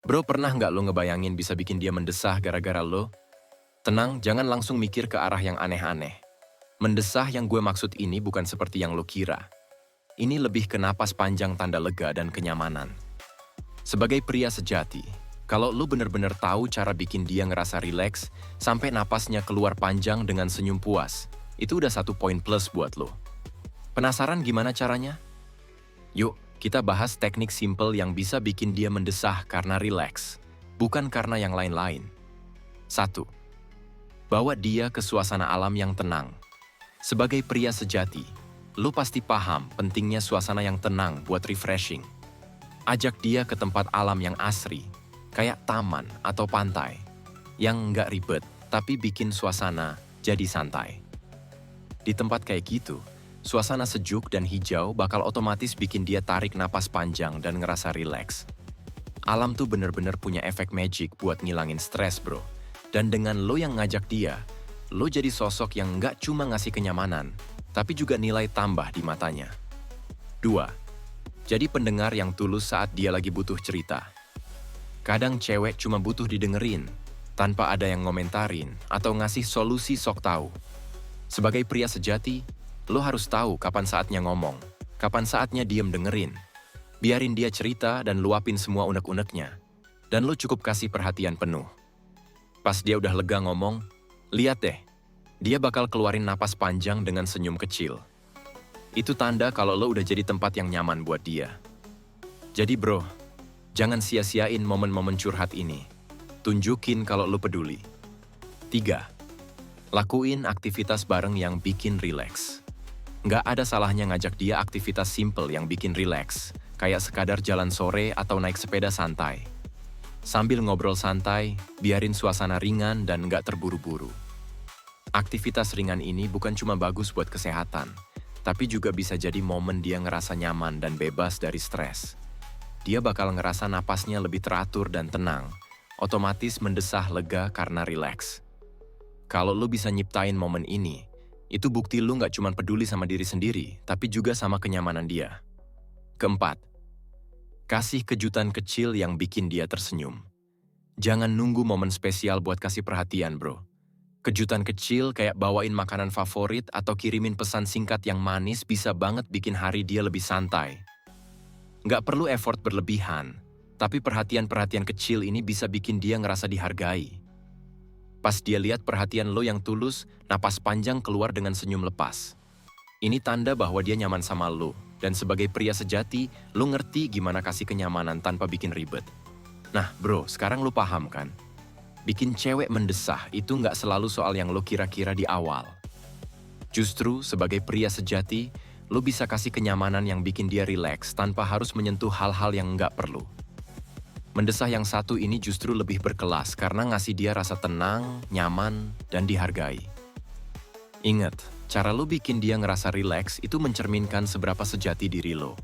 Bro, pernah nggak lo ngebayangin bisa bikin dia mendesah gara-gara lo? Tenang, jangan langsung mikir ke arah yang aneh-aneh. Mendesah yang gue maksud ini bukan seperti yang lo kira. Ini lebih ke napas panjang tanda lega dan kenyamanan. Sebagai pria sejati, kalau lo bener-bener tahu cara bikin dia ngerasa rileks, sampai napasnya keluar panjang dengan senyum puas, itu udah 1 poin plus buat lo. Penasaran gimana caranya? Yuk, kita bahas teknik simple yang bisa bikin dia mendesah karena rileks, bukan karena yang lain-lain. 1. Bawa dia ke suasana alam yang tenang. Sebagai pria sejati, lu pasti paham pentingnya suasana yang tenang buat refreshing. Ajak dia ke tempat alam yang asri, kayak taman atau pantai, yang nggak ribet, tapi bikin suasana jadi santai. Di tempat kayak gitu, suasana sejuk dan hijau bakal otomatis bikin dia tarik napas panjang dan ngerasa rileks. Alam tuh bener-bener punya efek magic buat ngilangin stres, bro. Dan dengan lo yang ngajak dia, lo jadi sosok yang nggak cuma ngasih kenyamanan, tapi juga nilai tambah di matanya. 2. Jadi pendengar yang tulus saat dia lagi butuh cerita. Kadang cewek cuma butuh didengerin, tanpa ada yang ngomentarin atau ngasih solusi sok tahu. Sebagai pria sejati, lo harus tahu kapan saatnya ngomong, kapan saatnya diem dengerin. Biarin dia cerita dan luapin semua unek-uneknya. Dan lo cukup kasih perhatian penuh. Pas dia udah lega ngomong, lihat deh, dia bakal keluarin napas panjang dengan senyum kecil. Itu tanda kalau lo udah jadi tempat yang nyaman buat dia. Jadi bro, jangan sia-siain momen-momen curhat ini. Tunjukin kalau lo peduli. 3. Lakuin aktivitas bareng yang bikin rileks. Nggak ada salahnya ngajak dia aktivitas simple yang bikin rileks, kayak sekadar jalan sore atau naik sepeda santai. Sambil ngobrol santai, biarin suasana ringan dan nggak terburu-buru. Aktivitas ringan ini bukan cuma bagus buat kesehatan, tapi juga bisa jadi momen dia ngerasa nyaman dan bebas dari stres. Dia bakal ngerasa napasnya lebih teratur dan tenang, otomatis mendesah lega karena rileks. Kalau lu bisa nyiptain momen ini, itu bukti lu nggak cuma peduli sama diri sendiri, tapi juga sama kenyamanan dia. 4. Kasih kejutan kecil yang bikin dia tersenyum. Jangan nunggu momen spesial buat kasih perhatian, bro. Kejutan kecil kayak bawain makanan favorit atau kirimin pesan singkat yang manis bisa banget bikin hari dia lebih santai. Nggak perlu effort berlebihan, tapi perhatian-perhatian kecil ini bisa bikin dia ngerasa dihargai. Pas dia lihat perhatian lo yang tulus, napas panjang keluar dengan senyum lepas. Ini tanda bahwa dia nyaman sama lo, dan sebagai pria sejati, lo ngerti gimana kasih kenyamanan tanpa bikin ribet. Nah bro, sekarang lo paham kan? Bikin cewek mendesah itu nggak selalu soal yang lo kira-kira di awal. Justru sebagai pria sejati, lo bisa kasih kenyamanan yang bikin dia rileks tanpa harus menyentuh hal-hal yang nggak perlu. Mendesah yang satu ini justru lebih berkelas karena ngasih dia rasa tenang, nyaman, dan dihargai. Ingat, cara lo bikin dia ngerasa rileks itu mencerminkan seberapa sejati diri lo.